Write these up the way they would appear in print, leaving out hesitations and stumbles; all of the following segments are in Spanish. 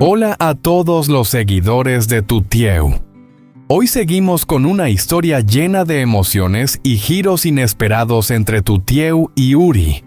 Hola a todos los seguidores de Tutieu. Hoy seguimos con una historia llena de emociones y giros inesperados entre Tutieu y Uri.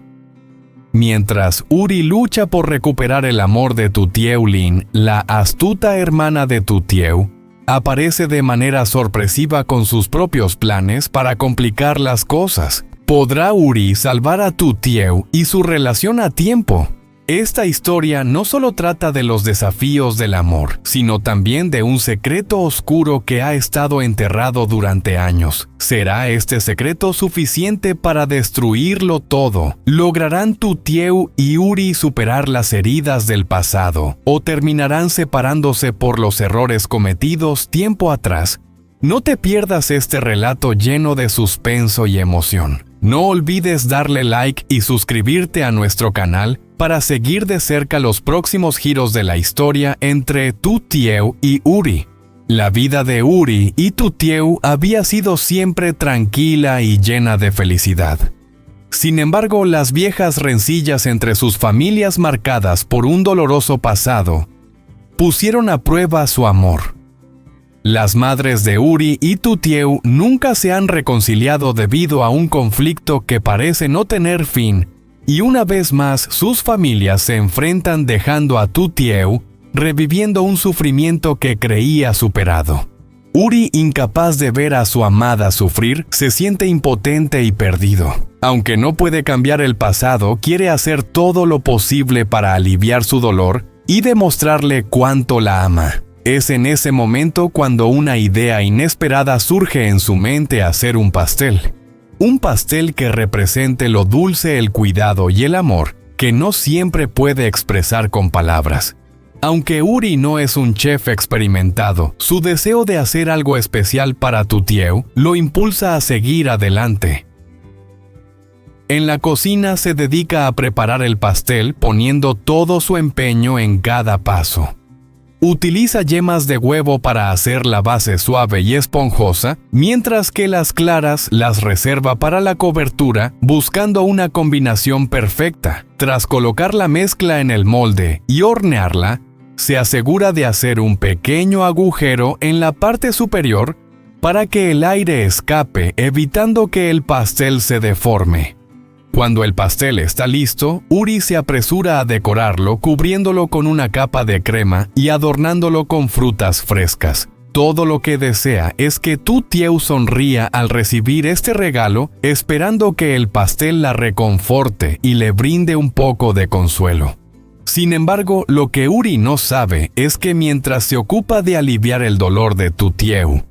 Mientras Uri lucha por recuperar el amor de Tutieu, Lin, la astuta hermana de Tutieu, aparece de manera sorpresiva con sus propios planes para complicar las cosas. ¿Podrá Uri salvar a Tutieu y su relación a tiempo? Esta historia no solo trata de los desafíos del amor, sino también de un secreto oscuro que ha estado enterrado durante años. ¿Será este secreto suficiente para destruirlo todo? ¿Lograrán Tutieu y Uri superar las heridas del pasado? ¿O terminarán separándose por los errores cometidos tiempo atrás? No te pierdas este relato lleno de suspenso y emoción. No olvides darle like y suscribirte a nuestro canal para seguir de cerca los próximos giros de la historia entre Tutieu y Uri. La vida de Uri y Tutieu había sido siempre tranquila y llena de felicidad. Sin embargo, las viejas rencillas entre sus familias marcadas por un doloroso pasado pusieron a prueba su amor. Las madres de Uri y Tutieu nunca se han reconciliado debido a un conflicto que parece no tener fin, y una vez más sus familias se enfrentan dejando a Tutieu reviviendo un sufrimiento que creía superado. Uri, incapaz de ver a su amada sufrir, se siente impotente y perdido. Aunque no puede cambiar el pasado, quiere hacer todo lo posible para aliviar su dolor y demostrarle cuánto la ama. Es en ese momento cuando una idea inesperada surge en su mente: hacer un pastel. Un pastel que represente lo dulce, el cuidado y el amor que no siempre puede expresar con palabras. Aunque Uri no es un chef experimentado, su deseo de hacer algo especial para Tutieu lo impulsa a seguir adelante. En la cocina se dedica a preparar el pastel poniendo todo su empeño en cada paso. Utiliza yemas de huevo para hacer la base suave y esponjosa, mientras que las claras las reserva para la cobertura, buscando una combinación perfecta. Tras colocar la mezcla en el molde y hornearla, se asegura de hacer un pequeño agujero en la parte superior para que el aire escape, evitando que el pastel se deforme. Cuando el pastel está listo, Uri se apresura a decorarlo cubriéndolo con una capa de crema y adornándolo con frutas frescas. Todo lo que desea es que Tutieu sonría al recibir este regalo, esperando que el pastel la reconforte y le brinde un poco de consuelo. Sin embargo, lo que Uri no sabe es que mientras se ocupa de aliviar el dolor de Tutieu,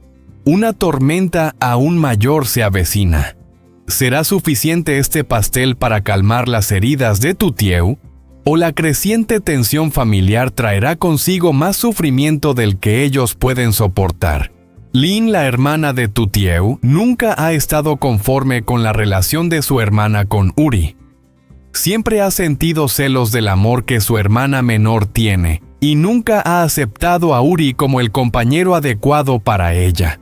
una tormenta aún mayor se avecina. ¿Será suficiente este pastel para calmar las heridas de Tutieu? ¿O la creciente tensión familiar traerá consigo más sufrimiento del que ellos pueden soportar? Lin, la hermana de Tutieu, nunca ha estado conforme con la relación de su hermana con Uri. Siempre ha sentido celos del amor que su hermana menor tiene, y nunca ha aceptado a Uri como el compañero adecuado para ella.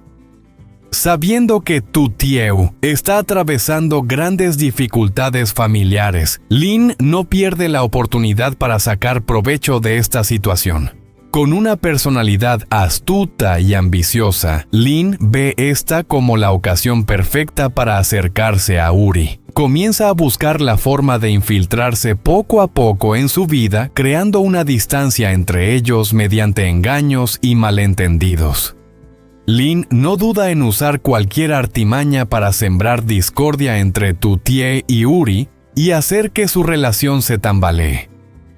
Sabiendo que Tutieu está atravesando grandes dificultades familiares, Lin no pierde la oportunidad para sacar provecho de esta situación. Con una personalidad astuta y ambiciosa, Lin ve esta como la ocasión perfecta para acercarse a Uri. Comienza a buscar la forma de infiltrarse poco a poco en su vida, creando una distancia entre ellos mediante engaños y malentendidos. Lin no duda en usar cualquier artimaña para sembrar discordia entre Tutieu y Uri y hacer que su relación se tambalee.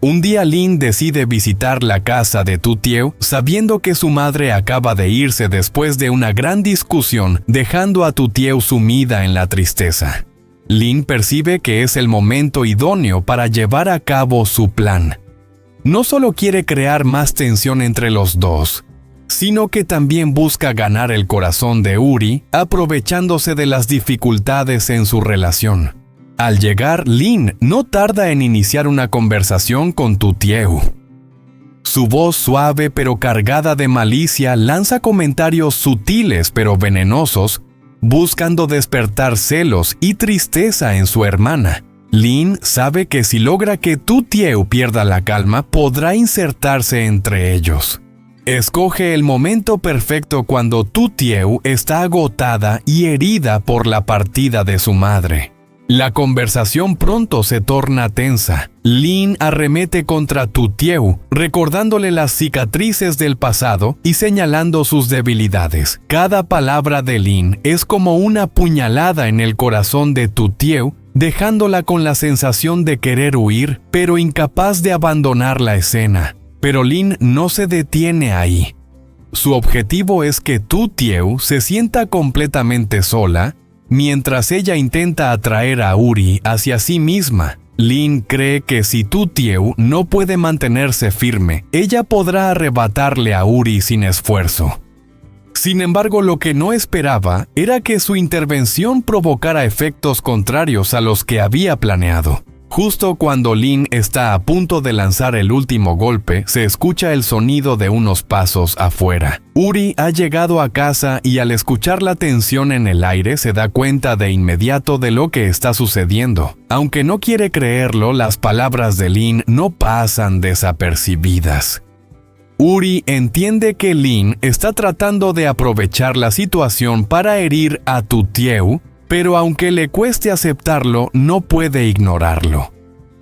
Un día Lin decide visitar la casa de Tutieu sabiendo que su madre acaba de irse después de una gran discusión, dejando a Tutieu sumida en la tristeza. Lin percibe que es el momento idóneo para llevar a cabo su plan. No solo quiere crear más tensión entre los dos, sino que también busca ganar el corazón de Uri, aprovechándose de las dificultades en su relación. Al llegar, Lin no tarda en iniciar una conversación con Tutieu. Su voz suave pero cargada de malicia lanza comentarios sutiles pero venenosos, buscando despertar celos y tristeza en su hermana. Lin sabe que si logra que Tu Tieu pierda la calma, podrá insertarse entre ellos. Escoge el momento perfecto cuando Tu Tieu está agotada y herida por la partida de su madre. La conversación pronto se torna tensa. Lin arremete contra Tu Tieu, recordándole las cicatrices del pasado y señalando sus debilidades. Cada palabra de Lin es como una puñalada en el corazón de Tu Tieu, dejándola con la sensación de querer huir, pero incapaz de abandonar la escena. Pero Lin no se detiene ahí. Su objetivo es que Tu Tieu se sienta completamente sola, mientras ella intenta atraer a Uri hacia sí misma. Lin cree que si Tu Tieu no puede mantenerse firme, ella podrá arrebatarle a Uri sin esfuerzo. Sin embargo, lo que no esperaba era que su intervención provocara efectos contrarios a los que había planeado. Justo cuando Lin está a punto de lanzar el último golpe, se escucha el sonido de unos pasos afuera. Uri ha llegado a casa y al escuchar la tensión en el aire se da cuenta de inmediato de lo que está sucediendo. Aunque no quiere creerlo, las palabras de Lin no pasan desapercibidas. Uri entiende que Lin está tratando de aprovechar la situación para herir a Tu Tieu, pero aunque le cueste aceptarlo, no puede ignorarlo.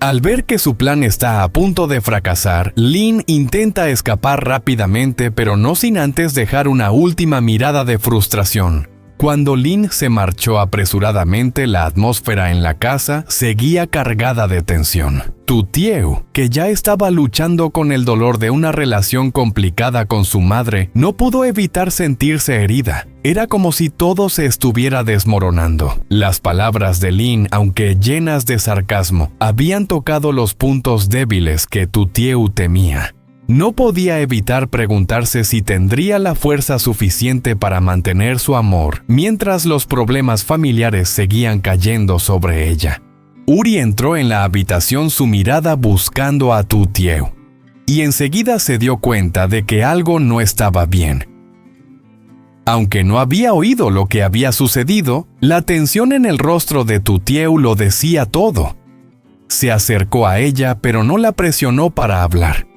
Al ver que su plan está a punto de fracasar, Lin intenta escapar rápidamente, pero no sin antes dejar una última mirada de frustración. Cuando Lin se marchó apresuradamente, la atmósfera en la casa seguía cargada de tensión. Tu Tieu, que ya estaba luchando con el dolor de una relación complicada con su madre, no pudo evitar sentirse herida. Era como si todo se estuviera desmoronando. Las palabras de Lin, aunque llenas de sarcasmo, habían tocado los puntos débiles que Tu Tieu temía. No podía evitar preguntarse si tendría la fuerza suficiente para mantener su amor, mientras los problemas familiares seguían cayendo sobre ella. Uri entró en la habitación, su mirada buscando a Tu Tieu, y enseguida se dio cuenta de que algo no estaba bien. Aunque no había oído lo que había sucedido, la tensión en el rostro de Tu Tieu lo decía todo. Se acercó a ella, pero no la presionó para hablar.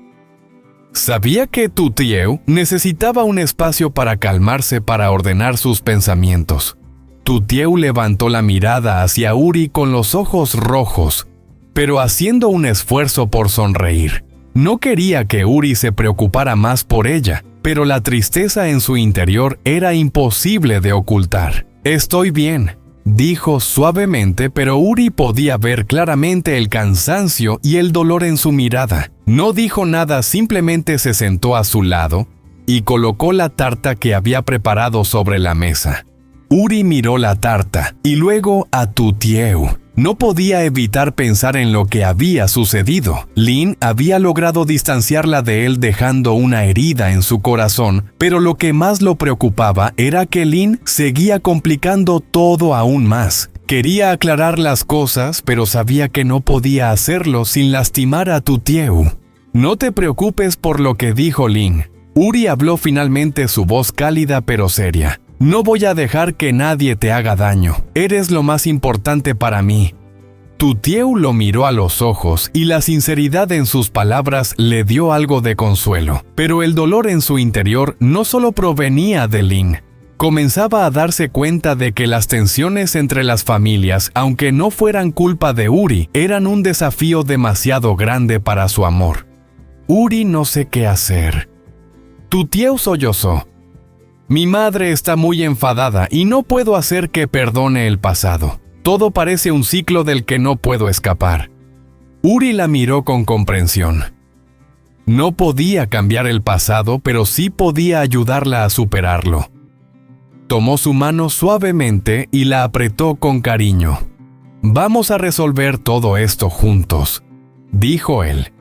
Sabía que Tu Tieu necesitaba un espacio para calmarse, para ordenar sus pensamientos. Tu Tieu levantó la mirada hacia Uri con los ojos rojos, pero haciendo un esfuerzo por sonreír. No quería que Uri se preocupara más por ella, pero la tristeza en su interior era imposible de ocultar. «Estoy bien», dijo suavemente, pero Uri podía ver claramente el cansancio y el dolor en su mirada. No dijo nada, simplemente se sentó a su lado y colocó la tarta que había preparado sobre la mesa. Uri miró la tarta y luego a Tu Tieu. No podía evitar pensar en lo que había sucedido. Lin había logrado distanciarla de él dejando una herida en su corazón, pero lo que más lo preocupaba era que Lin seguía complicando todo aún más. Quería aclarar las cosas, pero sabía que no podía hacerlo sin lastimar a Tu Tieu. «No te preocupes por lo que dijo Lin». Uri habló finalmente, su voz cálida pero seria. «No voy a dejar que nadie te haga daño. Eres lo más importante para mí». Tu Tieu lo miró a los ojos y la sinceridad en sus palabras le dio algo de consuelo. Pero el dolor en su interior no solo provenía de Lin. Comenzaba a darse cuenta de que las tensiones entre las familias, aunque no fueran culpa de Uri, eran un desafío demasiado grande para su amor. «Uri, no sé qué hacer». Tu Tieu sollozó. «Mi madre está muy enfadada y no puedo hacer que perdone el pasado. Todo parece un ciclo del que no puedo escapar». Uri la miró con comprensión. No podía cambiar el pasado, pero sí podía ayudarla a superarlo. Tomó su mano suavemente y la apretó con cariño. «Vamos a resolver todo esto juntos», dijo él.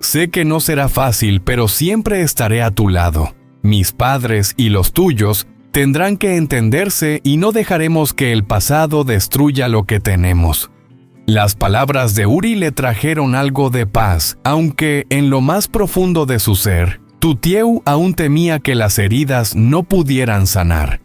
«Sé que no será fácil, pero siempre estaré a tu lado. Mis padres y los tuyos tendrán que entenderse y no dejaremos que el pasado destruya lo que tenemos». Las palabras de Uri le trajeron algo de paz, aunque en lo más profundo de su ser, Tu Tieu aún temía que las heridas no pudieran sanar.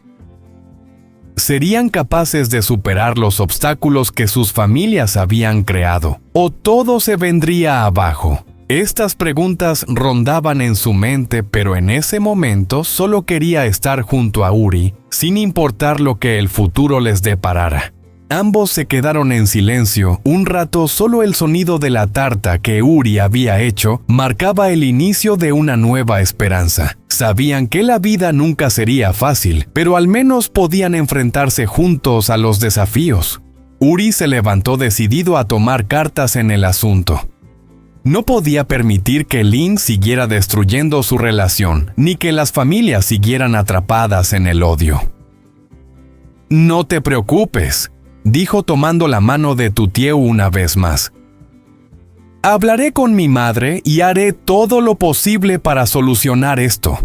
¿Serían capaces de superar los obstáculos que sus familias habían creado? ¿O todo se vendría abajo? Estas preguntas rondaban en su mente, pero en ese momento solo quería estar junto a Uri, sin importar lo que el futuro les deparara. Ambos se quedaron en silencio un rato. Solo el sonido de la tarta que Uri había hecho marcaba el inicio de una nueva esperanza. Sabían que la vida nunca sería fácil, pero al menos podían enfrentarse juntos a los desafíos. Uri se levantó decidido a tomar cartas en el asunto. No podía permitir que Lynn siguiera destruyendo su relación, ni que las familias siguieran atrapadas en el odio. «No te preocupes», dijo tomando la mano de Tutieu una vez más. «Hablaré con mi madre y haré todo lo posible para solucionar esto».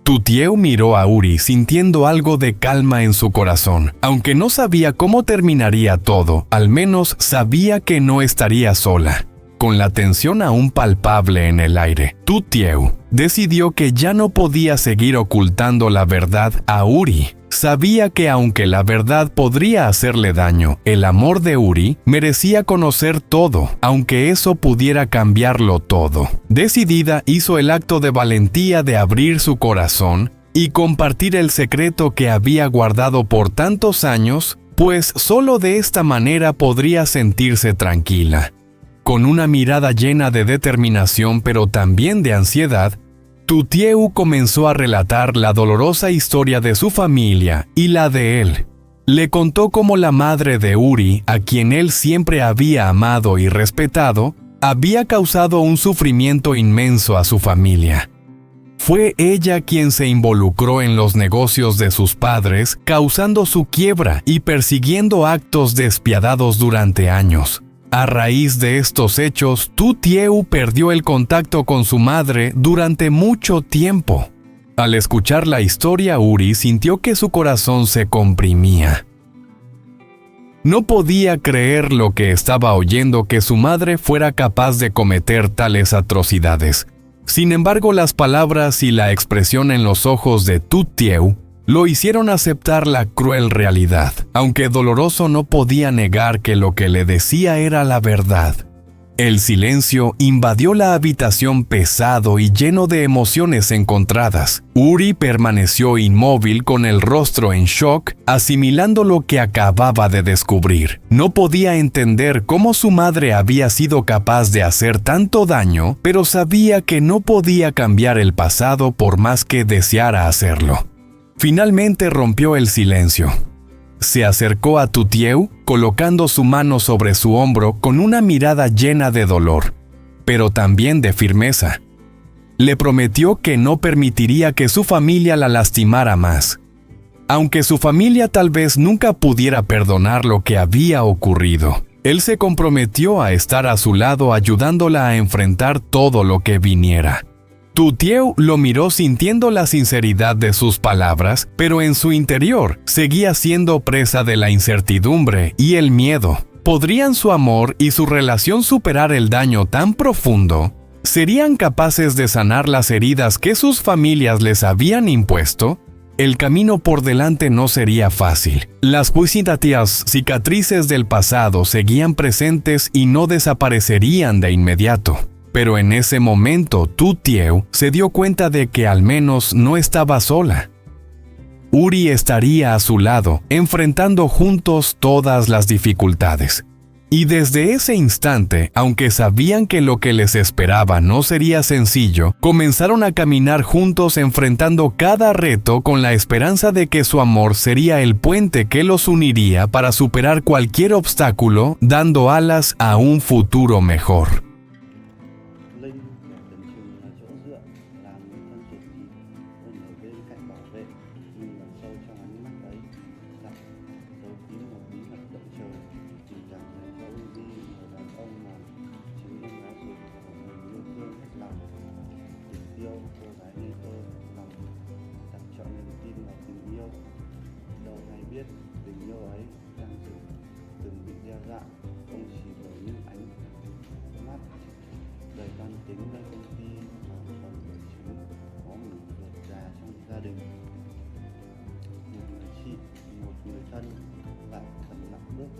Tutieu miró a Uri sintiendo algo de calma en su corazón. Aunque no sabía cómo terminaría todo, al menos sabía que no estaría sola. Con la tensión aún palpable en el aire, Tutieu decidió que ya no podía seguir ocultando la verdad a Uri. Sabía que aunque la verdad podría hacerle daño, el amor de Uri merecía conocer todo, aunque eso pudiera cambiarlo todo. Decidida, hizo el acto de valentía de abrir su corazón y compartir el secreto que había guardado por tantos años, pues solo de esta manera podría sentirse tranquila. Con una mirada llena de determinación pero también de ansiedad, Tutieu comenzó a relatar la dolorosa historia de su familia y la de él. Le contó cómo la madre de Uri, a quien él siempre había amado y respetado, había causado un sufrimiento inmenso a su familia. Fue ella quien se involucró en los negocios de sus padres, causando su quiebra y persiguiendo actos despiadados durante años. A raíz de estos hechos, Tutieu perdió el contacto con su madre durante mucho tiempo. Al escuchar la historia, Uri sintió que su corazón se comprimía. No podía creer lo que estaba oyendo, que su madre fuera capaz de cometer tales atrocidades. Sin embargo, las palabras y la expresión en los ojos de Tutieu lo hicieron aceptar la cruel realidad. Aunque doloroso, no podía negar que lo que le decía era la verdad. El silencio invadió la habitación, pesado y lleno de emociones encontradas. Uri permaneció inmóvil con el rostro en shock, asimilando lo que acababa de descubrir. No podía entender cómo su madre había sido capaz de hacer tanto daño, pero sabía que no podía cambiar el pasado por más que deseara hacerlo. Finalmente rompió el silencio. Se acercó a Tutieu, colocando su mano sobre su hombro con una mirada llena de dolor, pero también de firmeza. Le prometió que no permitiría que su familia la lastimara más. Aunque su familia tal vez nunca pudiera perdonar lo que había ocurrido, él se comprometió a estar a su lado, ayudándola a enfrentar todo lo que viniera. Tutieu lo miró sintiendo la sinceridad de sus palabras, pero en su interior seguía siendo presa de la incertidumbre y el miedo. ¿Podrían su amor y su relación superar el daño tan profundo? ¿Serían capaces de sanar las heridas que sus familias les habían impuesto? El camino por delante no sería fácil. Las puñetarias cicatrices del pasado seguían presentes y no desaparecerían de inmediato. Pero en ese momento, Tutieu se dio cuenta de que al menos no estaba sola. Uri estaría a su lado, enfrentando juntos todas las dificultades. Y desde ese instante, aunque sabían que lo que les esperaba no sería sencillo, comenzaron a caminar juntos, enfrentando cada reto con la esperanza de que su amor sería el puente que los uniría para superar cualquier obstáculo, dando alas a un futuro mejor.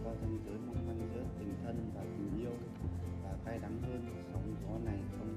có ranh giới mong manh giữa tình thân và tình yêu, và cay đắng hơn sóng gió này không